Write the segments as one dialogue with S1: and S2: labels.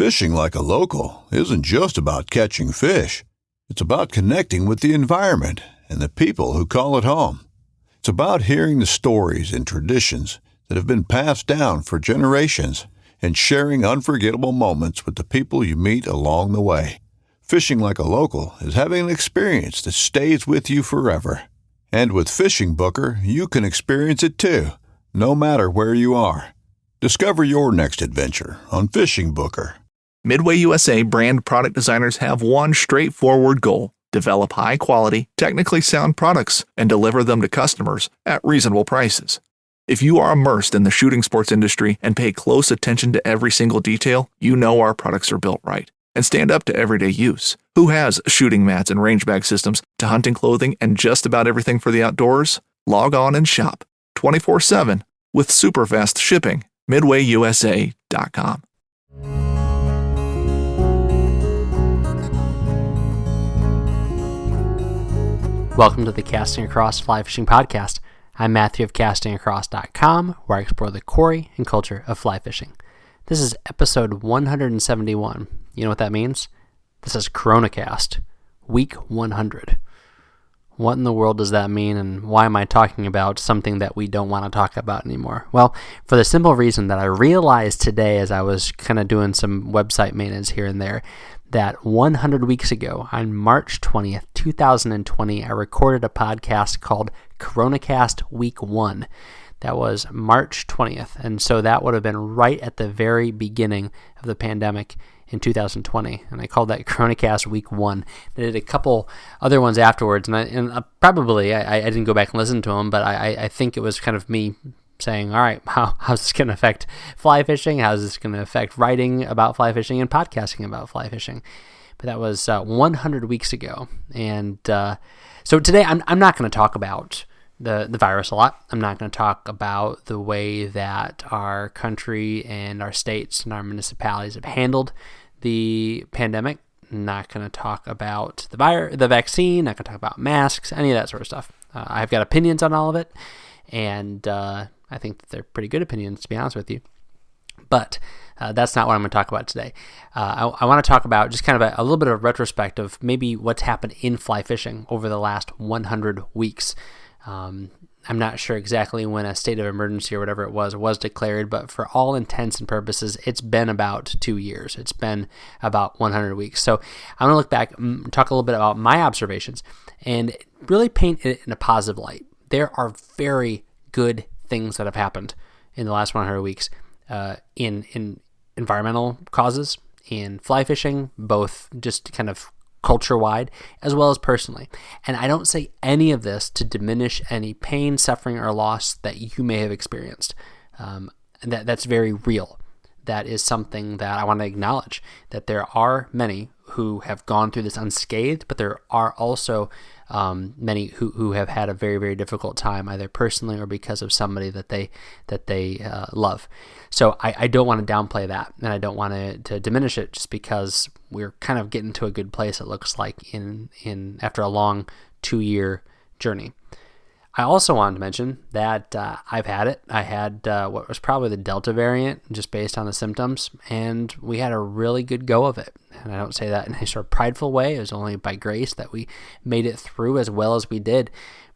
S1: Fishing like a local isn't just about catching fish. It's about connecting with the environment and the people who call it home. It's about hearing the stories and traditions that have been passed down for generations and sharing unforgettable moments with the people you meet along the way. Fishing like a local is having an experience that stays with you forever. And with Fishing Booker, you can experience it too, no matter where you are. Discover your next adventure on Fishing Booker.
S2: Midway USA brand product designers have one straightforward goal: develop high-quality, technically sound products and deliver them to customers at reasonable prices. If you are immersed in the shooting sports industry and pay close attention to every single detail, you know our products are built right and stand up to everyday use. Who has shooting mats and range bag systems to hunting clothing and just about everything for the outdoors? Log on and shop 24/7 with super fast shipping. MidwayUSA.com.
S3: Welcome to the Casting Across Fly Fishing Podcast. I'm Matthew of CastingAcross.com, where I explore the quarry and culture of fly fishing. This is episode 171. You know what that means? This is CoronaCast, week 100. What in the world does that mean, and why am I talking about something that we don't want to talk about anymore? Well, for the simple reason that I realized today as I was kind of doing some website maintenance here and there, that 100 weeks ago, on March 20th, 2020, I recorded a podcast called CoronaCast Week 1. That was March 20th, and so that would have been right at the very beginning of the pandemic in 2020, and I called that CoronaCast Week 1. I did a couple other ones afterwards, and I didn't go back and listen to them, but I think it was kind of me saying, all right, how's this going to affect fly fishing? How's this going to affect writing about fly fishing and podcasting about fly fishing? But that was 100 weeks ago, and so today I'm not going to talk about the virus a lot. I'm not going to talk about the way that our country and our states and our municipalities have handled the pandemic. I'm not going to talk about the vaccine, not going to talk about masks, any of that sort of stuff. I've got opinions on all of it, and I think that they're pretty good opinions, to be honest with you. But that's not what I'm going to talk about today. I want to talk about just kind of a little bit of a retrospect of maybe what's happened in fly fishing over the last 100 weeks. I'm not sure exactly when a state of emergency or whatever it was declared, but for all intents and purposes, it's been about 2 years. It's been about 100 weeks. So I'm going to look back and talk a little bit about my observations and really paint it in a positive light. There are very good things that have happened in the last 100 weeks in environmental causes, in fly fishing, both just kind of culture-wide, as well as personally. And I don't say any of this to diminish any pain, suffering, or loss that you may have experienced. And that's very real. That is something that I want to acknowledge, that there are many who have gone through this unscathed, but there are also many who have had a very, very difficult time, either personally or because of somebody that they love. So I don't want to downplay that, and I don't want to diminish it just because we're kind of getting to a good place, it looks like, in after a long 2-year journey. I also wanted to mention that I've had it. I had what was probably the Delta variant, just based on the symptoms, and we had a really good go of it. And I don't say that in a sort of prideful way. It was only by grace that we made it through as well as we did.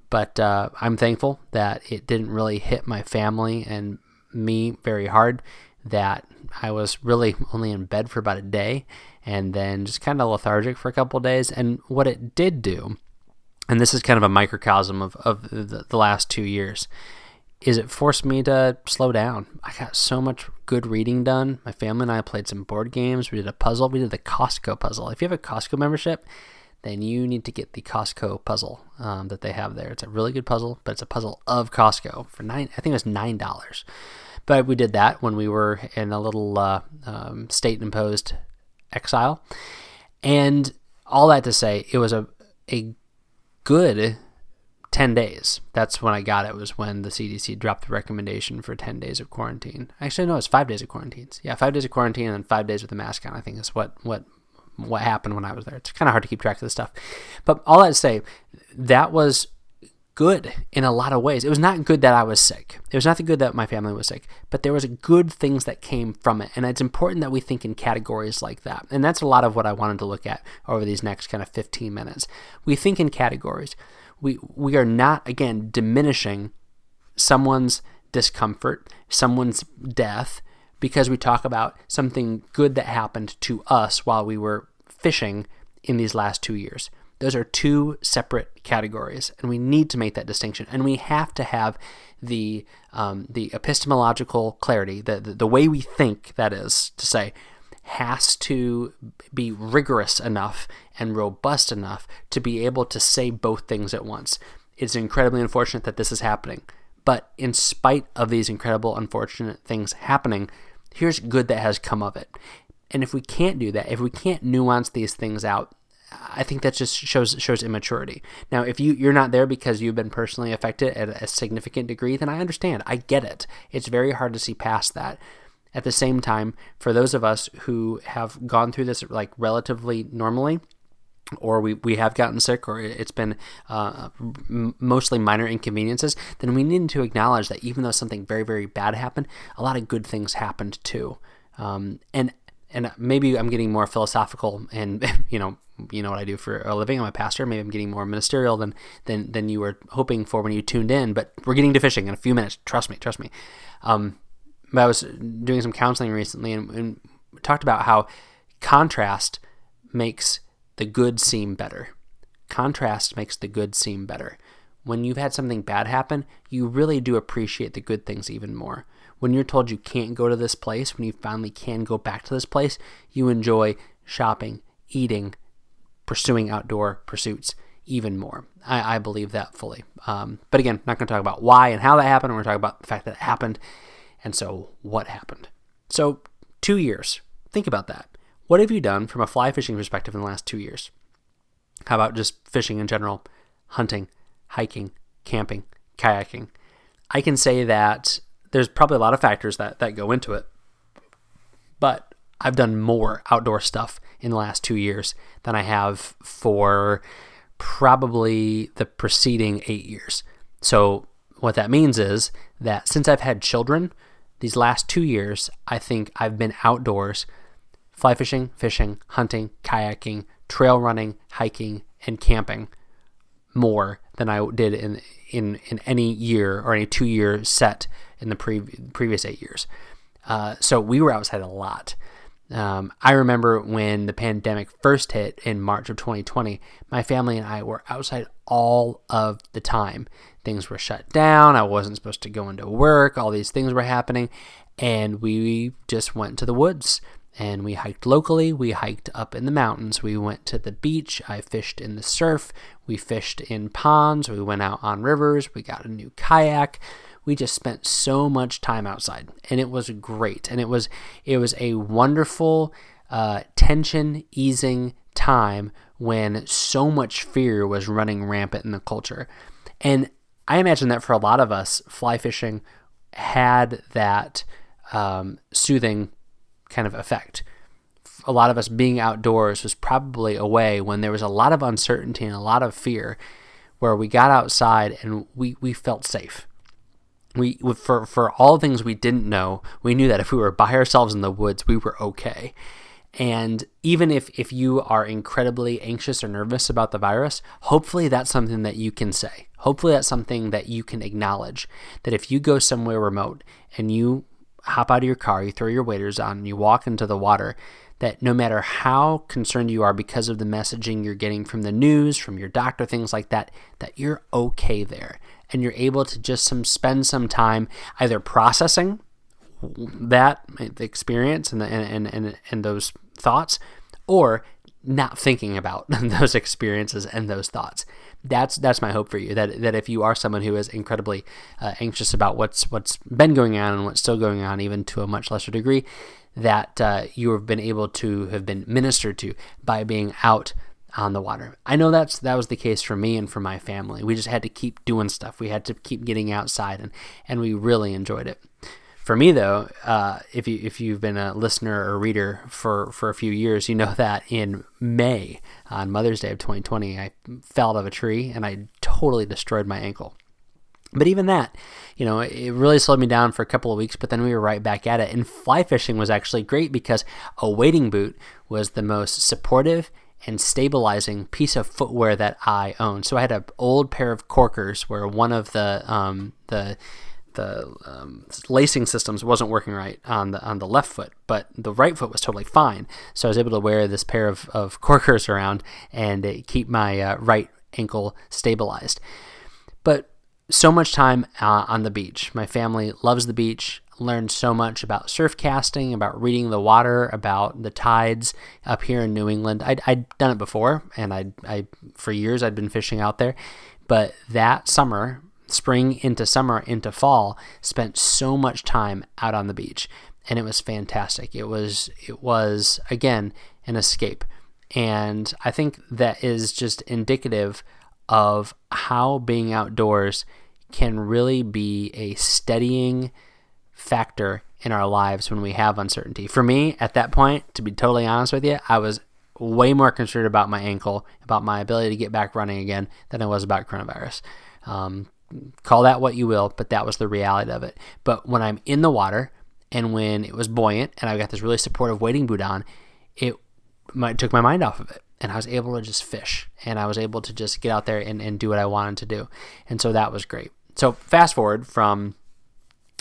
S3: But I'm thankful that it didn't really hit my family and me very hard, that I was really only in bed for about a day and then just kind of lethargic for a couple of days. And what it did do, and this is kind of a microcosm of the last 2 years, is it forced me to slow down. I got so much good reading done. My family and I played some board games. We did a puzzle. We did the Costco puzzle. If you have a Costco membership, then you need to get the Costco puzzle that they have there. It's a really good puzzle, but it's a puzzle of Costco for I think it was $9. But we did that when we were in a little state-imposed exile. And all that to say, it was a good 10 days. That's when I got it, was when the CDC dropped the recommendation for 10 days of quarantine. Actually, no, it's 5 days of quarantines. Yeah, 5 days of quarantine and then 5 days with a mask on, I think is what happened when I was there. It's kind of hard to keep track of this stuff. But all that to say, that was good in a lot of ways. It was not good that I was sick. It was not good that my family was sick, but there was good things that came from it. And it's important that we think in categories like that. And that's a lot of what I wanted to look at over these next kind of 15 minutes. We think in categories. We are not, again, diminishing someone's discomfort, someone's death, because we talk about something good that happened to us while we were fishing in these last 2 years. Those are two separate categories, and we need to make that distinction. And we have to have the epistemological clarity, the way we think, that is to say, has to be rigorous enough and robust enough to be able to say both things at once. It's incredibly unfortunate that this is happening, but in spite of these incredible, unfortunate things happening, here's good that has come of it. And if we can't do that, if we can't nuance these things out, I think that just shows immaturity. Now, if you're not there because you've been personally affected at a significant degree, then I understand. I get it. It's very hard to see past that. At the same time, for those of us who have gone through this like relatively normally, or we have gotten sick, or it's been mostly minor inconveniences, then we need to acknowledge that even though something very, very bad happened, a lot of good things happened too. And maybe I'm getting more philosophical, and you know what I do for a living. I'm a pastor. Maybe I'm getting more ministerial than you were hoping for when you tuned in. But we're getting to fishing in a few minutes. Trust me. But I was doing some counseling recently and talked about how contrast makes the good seem better. Contrast makes the good seem better. When you've had something bad happen, you really do appreciate the good things even more. When you're told you can't go to this place, when you finally can go back to this place, you enjoy shopping, eating, pursuing outdoor pursuits even more. I believe that fully. But again, not going to talk about why and how that happened. We're going to talk about the fact that it happened. And so what happened? So 2 years. Think about that. What have you done from a fly fishing perspective in the last 2 years? How about just fishing in general, hunting, hiking, camping, kayaking? I can say that there's probably a lot of factors that go into it, but I've done more outdoor stuff in the last 2 years than I have for probably the preceding 8 years. So what that means is that since I've had children, these last 2 years, I think I've been outdoors, fly fishing, hunting, kayaking, trail running, hiking, and camping more than I did in any year or any 2 year set in the previous 8 years. So we were outside a lot. I remember when the pandemic first hit in March of 2020, my family and I were outside all of the time. Things were shut down. I wasn't supposed to go into work. All these things were happening. And we just went to the woods and we hiked locally. We hiked up in the mountains. We went to the beach. I fished in the surf. We fished in ponds. We went out on rivers. We got a new kayak. We just spent so much time outside, and it was great. And it was a wonderful tension-easing time when so much fear was running rampant in the culture. And I imagine that for a lot of us, fly fishing had that soothing kind of effect. A lot of us being outdoors was probably a way when there was a lot of uncertainty and a lot of fear, where we got outside and we felt safe. For all things we didn't know, we knew that if we were by ourselves in the woods, we were okay. And even if you are incredibly anxious or nervous about the virus, hopefully that's something that you can say. Hopefully that's something that you can acknowledge, that if you go somewhere remote and you hop out of your car, you throw your waders on, and you walk into the water, that no matter how concerned you are because of the messaging you're getting from the news, from your doctor, things like that, that you're okay there. And you're able to just spend some time either processing that experience and those thoughts, or not thinking about those experiences and those thoughts. That's my hope for you, that if you are someone who is incredibly anxious about what's been going on and what's still going on, even to a much lesser degree, that you have been able to have been ministered to by being out on the water. I know that was the case for me and for my family. We just had to keep doing stuff. We had to keep getting outside, and we really enjoyed it. For me, though, if you've been a listener or reader for a few years, you know that in May, on Mother's Day of 2020, I fell out of a tree and I totally destroyed my ankle. But even that, it really slowed me down for a couple of weeks, but then we were right back at it. And fly fishing was actually great because a wading boot was the most supportive and stabilizing piece of footwear that I owned. So I had an old pair of corkers where one of the lacing systems wasn't working right on the left foot, but the right foot was totally fine. So I was able to wear this pair of corkers around and keep my right ankle stabilized. But so much time on the beach. My family loves the beach. Learned so much about surf casting, about reading the water, about the tides up here in New England. I'd done it before, and I for years I'd been fishing out there. But that summer, spring into summer into fall, spent so much time out on the beach, and it was fantastic. It was again an escape, and I think that is just indicative of how being outdoors can really be a steadying factor in our lives when we have uncertainty. For me, at that point, to be totally honest with you, I was way more concerned about my ankle, about my ability to get back running again, than I was about coronavirus. Call that what you will, but that was the reality of it. But when I'm in the water and when it was buoyant and I got this really supportive wading boot on, it took my mind off of it. And I was able to just fish, and I was able to just get out there and do what I wanted to do. And so that was great. So fast forward from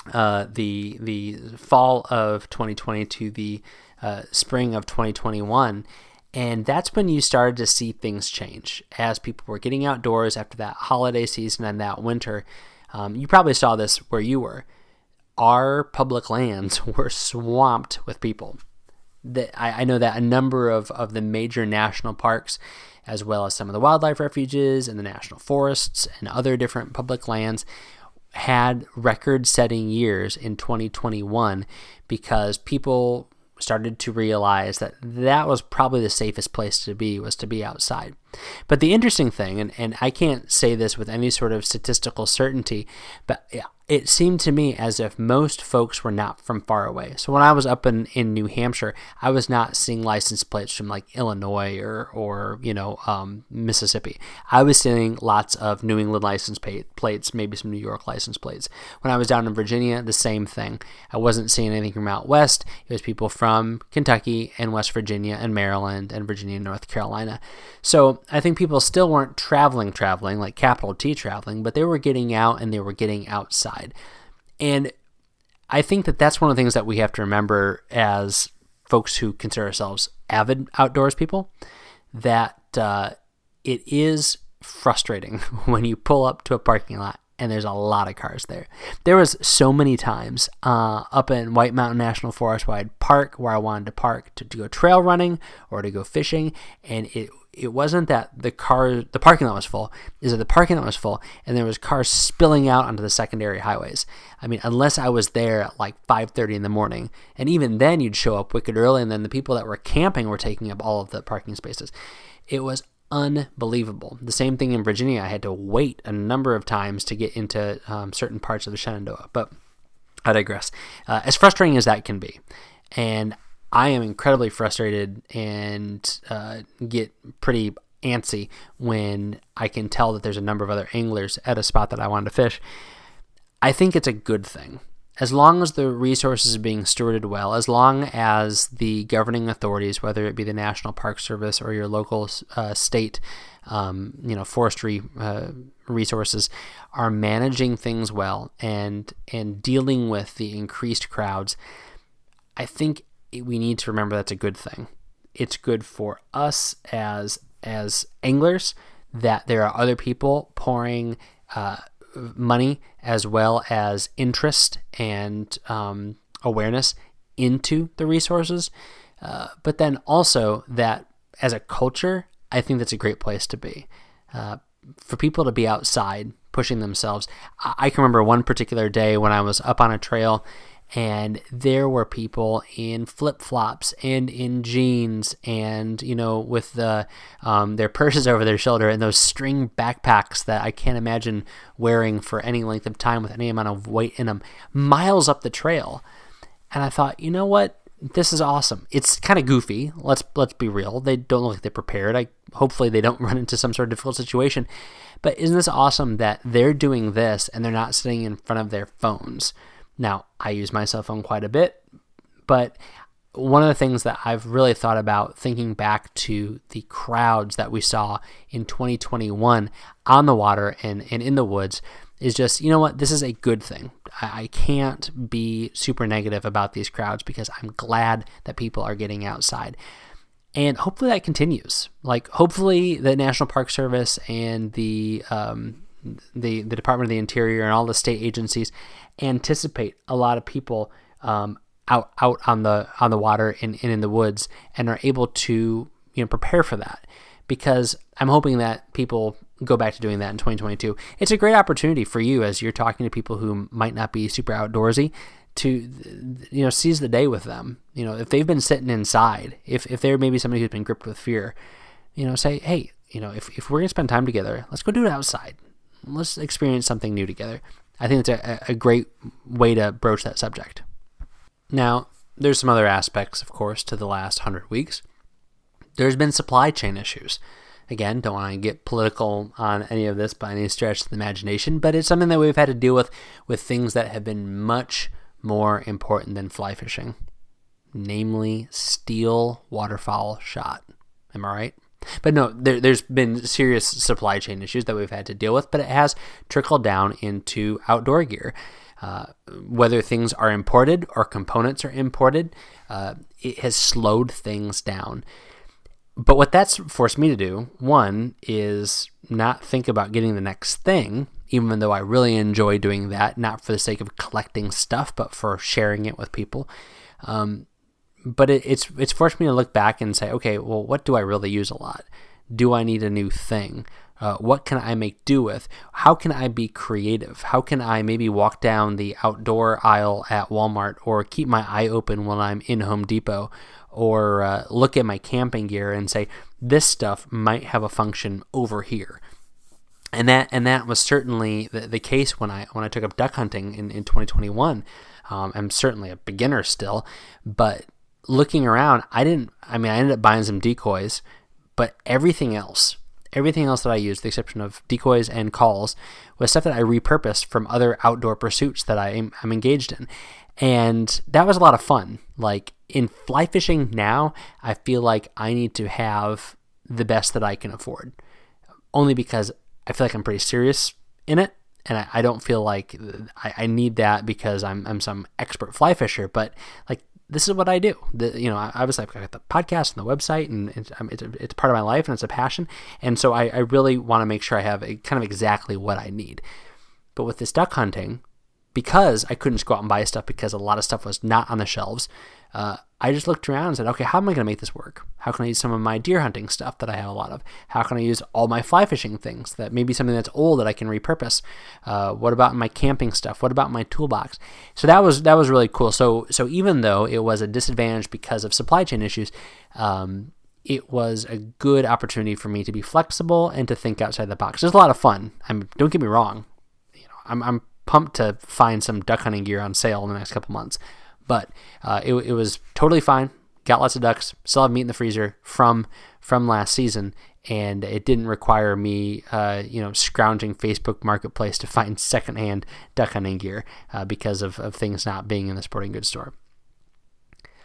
S3: the fall of 2020 to the spring of 2021, and that's when you started to see things change as people were getting outdoors after that holiday season and that winter. You probably saw this where you were. Our public lands were swamped with people. I know that a number of the major national parks, as well as some of the wildlife refuges and the national forests and other different public lands, had record-setting years in 2021 because people started to realize that was probably the safest place to be, was to be outside. But the interesting thing, and I can't say this with any sort of statistical certainty, but it seemed to me as if most folks were not from far away. So when I was up in New Hampshire, I was not seeing license plates from like Illinois or Mississippi. I was seeing lots of New England license plates, maybe some New York license plates. When I was down in Virginia, the same thing. I wasn't seeing anything from out west. It was people from Kentucky and West Virginia and Maryland and Virginia and North Carolina. So I think people still weren't traveling like capital T traveling, but they were getting out and they were getting outside. And I think that's one of the things that we have to remember as folks who consider ourselves avid outdoors people, that it is frustrating when you pull up to a parking lot and there's a lot of cars there. There was so many times up in White Mountain National Forest where I'd park where I wanted to park to go trail running or to go fishing, and it wasn't that the parking lot was full, is that the parking lot was full and there was cars spilling out onto the secondary highways. I mean, unless I was there at like 5:30 in the morning, and even then you'd show up wicked early, and then the people that were camping were taking up all of the parking spaces. It was unbelievable. The same thing in Virginia. I had to wait a number of times to get into certain parts of the Shenandoah, but I digress. As frustrating as that can be, and I am incredibly frustrated and get pretty antsy when I can tell that there's a number of other anglers at a spot that I wanted to fish. I think it's a good thing. As long as the resources are being stewarded well, as long as the governing authorities, whether it be the National Park Service or your local state, forestry resources, are managing things well and dealing with the increased crowds, I think we need to remember that's a good thing. It's good for us as anglers that there are other people pouring money as well as interest and awareness into the resources. But then also that as a culture, I think that's a great place to be. For people to be outside pushing themselves. I can remember one particular day when I was up on a trail and there were people in flip-flops and in jeans and, with their purses over their shoulder and those string backpacks that I can't imagine wearing for any length of time with any amount of weight in them, miles up the trail. And I thought, you know what? This is awesome. It's kind of goofy. Let's be real. They don't look like they're prepared. Hopefully they don't run into some sort of difficult situation. But isn't this awesome that they're doing this and they're not sitting in front of their phones? Now, I use my cell phone quite a bit, but one of the things that I've really thought about thinking back to the crowds that we saw in 2021 on the water and in the woods is just, you know what, this is a good thing. I can't be super negative about these crowds because I'm glad that people are getting outside. And hopefully that continues. Hopefully the National Park Service and the Department of the Interior and all the state agencies anticipate a lot of people out on the water and in the woods and are able to prepare for that, because I'm hoping that people go back to doing that in 2022. It's a great opportunity for you as you're talking to people who might not be super outdoorsy to seize the day with them. If they've been sitting inside, if they're maybe somebody who's been gripped with fear, say, hey, if we're gonna spend time together, let's go do it outside. Let's experience something new together. I think it's a great way to broach that subject. Now, there's some other aspects, of course, to the last 100 weeks. There's been supply chain issues. Again, don't want to get political on any of this by any stretch of the imagination, but it's something that we've had to deal with things that have been much more important than fly fishing, namely steel waterfowl shot. Am I right? But no, there's been serious supply chain issues that we've had to deal with, but it has trickled down into outdoor gear. Whether things are imported or components are imported, it has slowed things down. But what that's forced me to do, one, is not think about getting the next thing, even though I really enjoy doing that, not for the sake of collecting stuff, but for sharing it with people. But it's forced me to look back and say, okay, well, what do I really use a lot? Do I need a new thing? What can I make do with? How can I be creative? How can I maybe walk down the outdoor aisle at Walmart or keep my eye open when I'm in Home Depot, or look at my camping gear and say, this stuff might have a function over here. And that was certainly the case when I took up duck hunting in 2021. I'm certainly a beginner still, but looking around, I ended up buying some decoys, but everything else that I used, with the exception of decoys and calls, was stuff that I repurposed from other outdoor pursuits that I'm engaged in. And that was a lot of fun. Like in fly fishing now, I feel like I need to have the best that I can afford, only because I feel like I'm pretty serious in it. And I don't feel like I need that because I'm some expert fly fisher, but like, this is what I do. Obviously I've got the podcast and the website, and it's part of my life and it's a passion. And so I really want to make sure I have kind of exactly what I need. But with this duck hunting, because I couldn't just go out and buy stuff because a lot of stuff was not on the shelves, I just looked around and said, okay, how am I going to make this work? How can I use some of my deer hunting stuff that I have a lot of? How can I use all my fly fishing things that maybe something that's old that I can repurpose? What about my camping stuff? What about my toolbox? So that was really cool. So even though it was a disadvantage because of supply chain issues, it was a good opportunity for me to be flexible and to think outside the box. It was a lot of fun. Don't get me wrong. I'm pumped to find some duck hunting gear on sale in the next couple months. But it was totally fine. Got lots of ducks. Still have meat in the freezer from last season, and it didn't require me, scrounging Facebook Marketplace to find secondhand duck hunting gear because of things not being in the sporting goods store.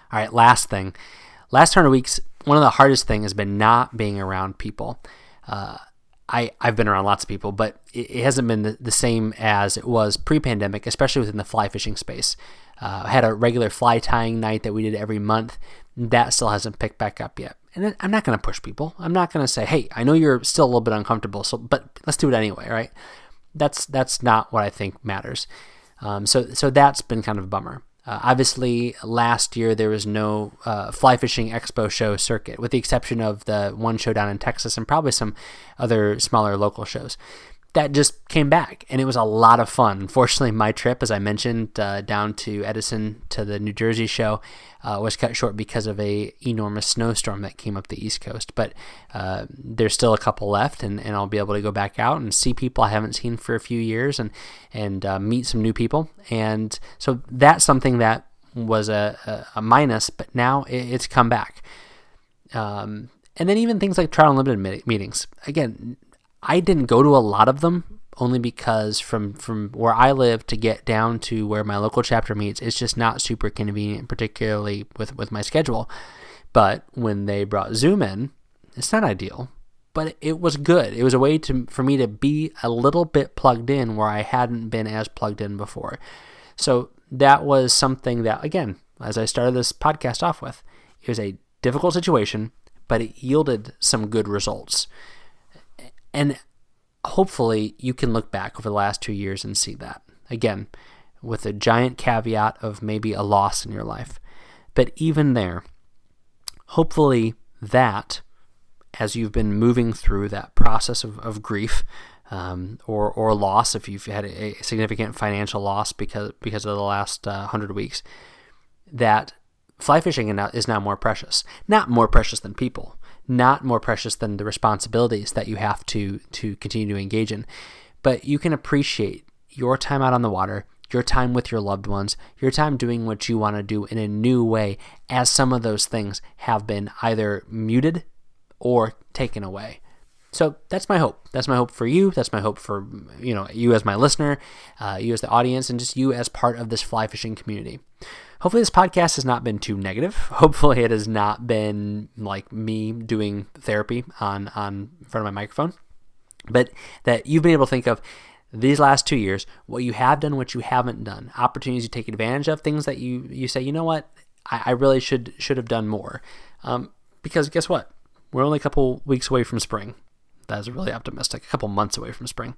S3: All right, last thing. Last 100 weeks, one of the hardest things has been not being around people. I've been around lots of people, but it hasn't been the same as it was pre-pandemic, especially within the fly fishing space. I had a regular fly tying night that we did every month. That still hasn't picked back up yet. And I'm not going to push people. I'm not going to say, hey, I know you're still a little bit uncomfortable, but let's do it anyway, right? That's not what I think matters. So that's been kind of a bummer. Obviously, last year there was no fly fishing expo show circuit, with the exception of the one show down in Texas and probably some other smaller local shows. that just came back, and it was a lot of fun. Unfortunately, my trip, as I mentioned, down to Edison to the New Jersey show was cut short because of a enormous snowstorm that came up the East Coast. But there's still a couple left, and I'll be able to go back out and see people I haven't seen for a few years, and meet some new people. And so that's something that was a minus, but now it's come back. And then even things like Trial Unlimited meetings. Again, I didn't go to a lot of them, only because from where I live to get down to where my local chapter meets, it's just not super convenient, particularly with my schedule. But when they brought Zoom in, it's not ideal, but it was good. It was a way for me to be a little bit plugged in where I hadn't been as plugged in before. So that was something that, again, as I started this podcast off with, it was a difficult situation, but it yielded some good results. And hopefully you can look back over the last 2 years and see that. Again, with a giant caveat of maybe a loss in your life. But even there, hopefully that, as you've been moving through that process of grief, or loss, if you've had a significant financial loss because of the last 100 weeks, that fly fishing is now more precious. Not more precious than people, not more precious than the responsibilities that you have to continue to engage in, but you can appreciate your time out on the water, your time with your loved ones, your time doing what you want to do in a new way, as some of those things have been either muted or taken away. So that's my hope. That's my hope for you. That's my hope for you as my listener, you as the audience, and just you as part of this fly fishing community. Hopefully this podcast has not been too negative. Hopefully it has not been like me doing therapy on in front of my microphone, but that you've been able to think of these last 2 years, what you have done, what you haven't done, opportunities you take advantage of, things that you say, you know what, I really should have done more. Because guess what? We're only a couple weeks away from spring. That is really optimistic. A couple months away from spring.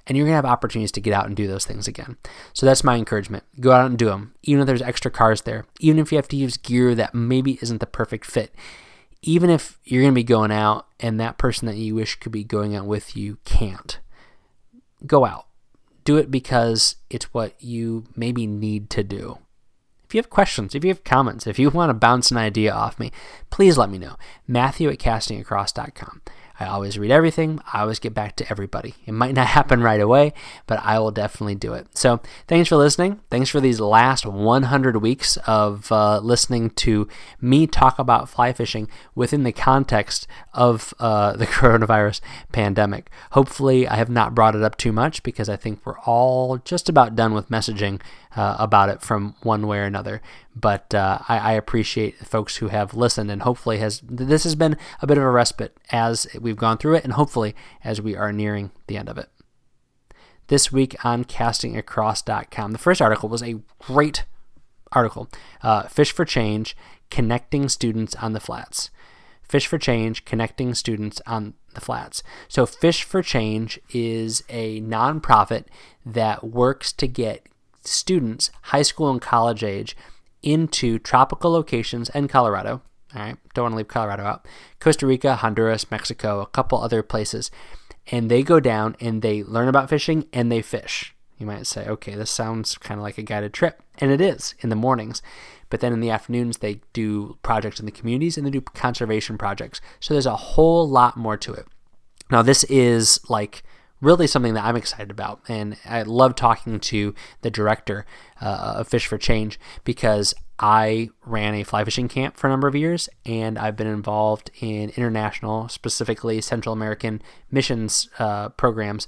S3: And you're going to have opportunities to get out and do those things again. So that's my encouragement. Go out and do them. Even if there's extra cars there. Even if you have to use gear that maybe isn't the perfect fit. Even if you're going to be going out and that person that you wish could be going out with you can't. Go out. Do it because it's what you maybe need to do. If you have questions, if you have comments, if you want to bounce an idea off me, please let me know. Matthew@castingacross.com. I always read everything. I always get back to everybody. It might not happen right away, but I will definitely do it. So thanks for listening. Thanks for these last 100 weeks of listening to me talk about fly fishing within the context of the coronavirus pandemic. Hopefully I have not brought it up too much, because I think we're all just about done with messaging about it from one way or another. But I appreciate folks who have listened, and hopefully this has been a bit of a respite as we've gone through it, and hopefully as we are nearing the end of it. This week on castingacross.com, the first article was a great article. Fish for Change, Connecting Students on the Flats. Fish for Change, Connecting Students on the Flats. So Fish for Change is a nonprofit that works to get students, high school and college age, into tropical locations and Colorado. All right, don't want to leave Colorado out. Costa Rica, Honduras, Mexico, a couple other places. And they go down and they learn about fishing and they fish. You might say, okay, this sounds kind of like a guided trip. And it is in the mornings. But then in the afternoons, they do projects in the communities and they do conservation projects. So there's a whole lot more to it. Now, this is like really something that I'm excited about. And I love talking to the director of Fish for Change, because I ran a fly fishing camp for a number of years, and I've been involved in international, specifically Central American missions programs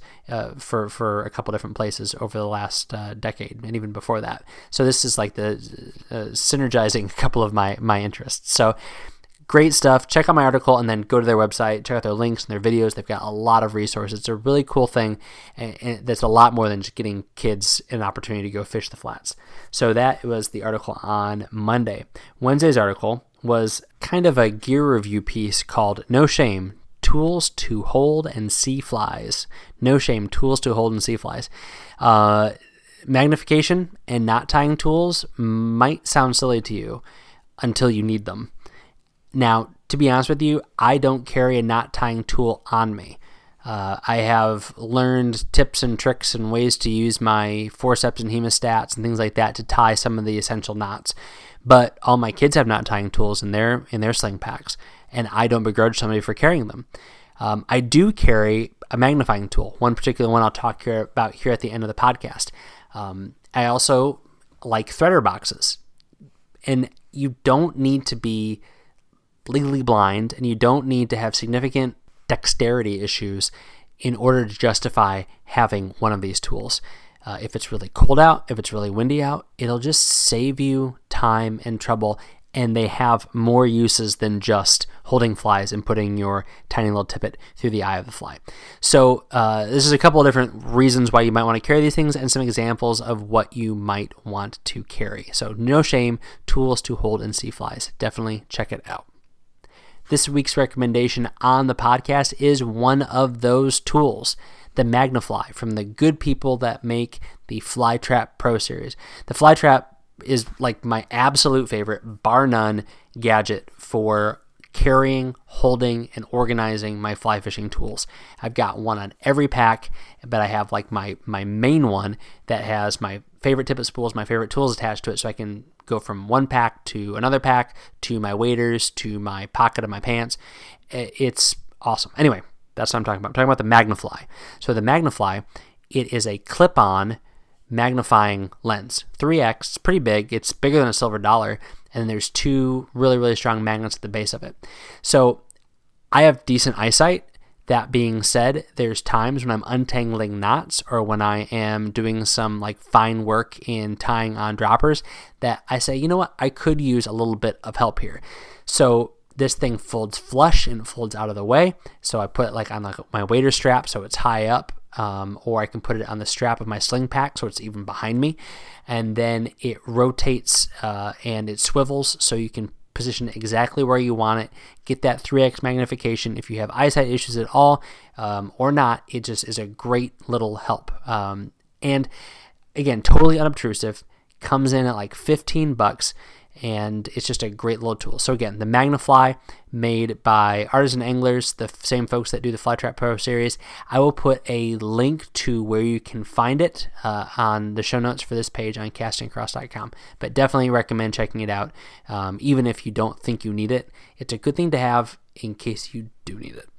S3: for a couple different places over the last decade, and even before that. So this is like the synergizing a couple of my interests. So great stuff. Check out my article and then go to their website, check out their links and their videos. They've got a lot of resources. It's a really cool thing, and that's a lot more than just getting kids an opportunity to go fish the flats. So that was the article on Monday. Wednesday's article was kind of a gear review piece called No Shame, Tools to Hold and See Flies. No Shame, Tools to Hold and See Flies. Magnification and knot tying tools might sound silly to you until you need them. Now, to be honest with you, I don't carry a knot tying tool on me. I have learned tips and tricks and ways to use my forceps and hemostats and things like that to tie some of the essential knots. But all my kids have knot tying tools in their sling packs, and I don't begrudge somebody for carrying them. I do carry a magnifying tool, one particular one I'll talk about here at the end of the podcast. I also like threader boxes, and you don't need to be legally blind, and you don't need to have significant dexterity issues in order to justify having one of these tools. If it's really cold out, if it's really windy out, it'll just save you time and trouble, and they have more uses than just holding flies and putting your tiny little tippet through the eye of the fly. So this is a couple of different reasons why you might want to carry these things and some examples of what you might want to carry. So no shame, tools to hold and see flies. Definitely check it out. This week's recommendation on the podcast is one of those tools, the Magnifly, from the good people that make the Flytrap Pro Series. The Flytrap is like my absolute favorite, bar none, gadget for carrying, holding, and organizing my fly fishing tools. I've got one on every pack, but I have like my main one that has my favorite tippet spools, my favorite tools attached to it, so I can go from one pack to another pack, to my waders, to my pocket of my pants. It's awesome. Anyway, that's what I'm talking about. I'm talking about the Magnifly. So the Magnifly, it is a clip-on magnifying lens. 3x, it's pretty big. It's bigger than a silver dollar. And there's two really, really strong magnets at the base of it. So I have decent eyesight. That being said, there's times when I'm untangling knots or when I am doing some like fine work in tying on droppers that I say, you know what, I could use a little bit of help here. So this thing folds flush and folds out of the way. So I put it like on like my wader strap so it's high up, or I can put it on the strap of my sling pack so it's even behind me. And then it rotates and it swivels so you can position it exactly where you want it, get that 3x magnification. If you have eyesight issues at all or not, it just is a great little help. And again, totally unobtrusive, comes in at like $15, and it's just a great little tool. So again, the Magnifly, made by Artisan Anglers, the same folks that do the Flytrap Pro Series. I will put a link to where you can find it on the show notes for this page on castingacross.com. But definitely recommend checking it out, even if you don't think you need it. It's a good thing to have in case you do need it.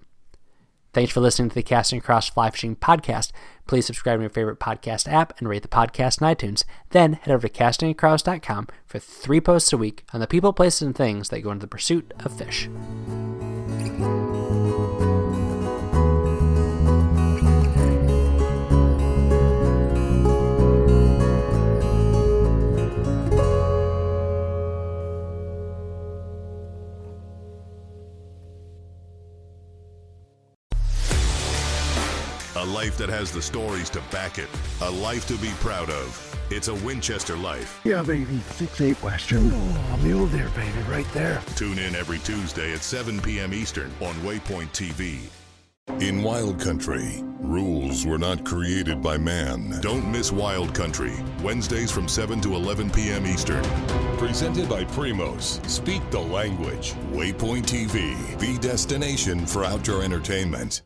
S3: Thanks for listening to the Casting Across Fly Fishing Podcast. Please subscribe to your favorite podcast app and rate the podcast in iTunes. Then head over to castingacross.com for 3 posts a week on the people, places, and things that go into the pursuit of fish.
S4: A life that has the stories to back it. A life to be proud of. It's a Winchester life.
S5: Yeah, baby. 6'8" Western. Oh, mule deer, baby, right there.
S4: Tune in every Tuesday at 7 p.m. Eastern on Waypoint TV. In Wild Country, rules were not created by man. Don't miss Wild Country, Wednesdays from 7 to 11 p.m. Eastern. Presented by Primos. Speak the language. Waypoint TV, the destination for outdoor entertainment.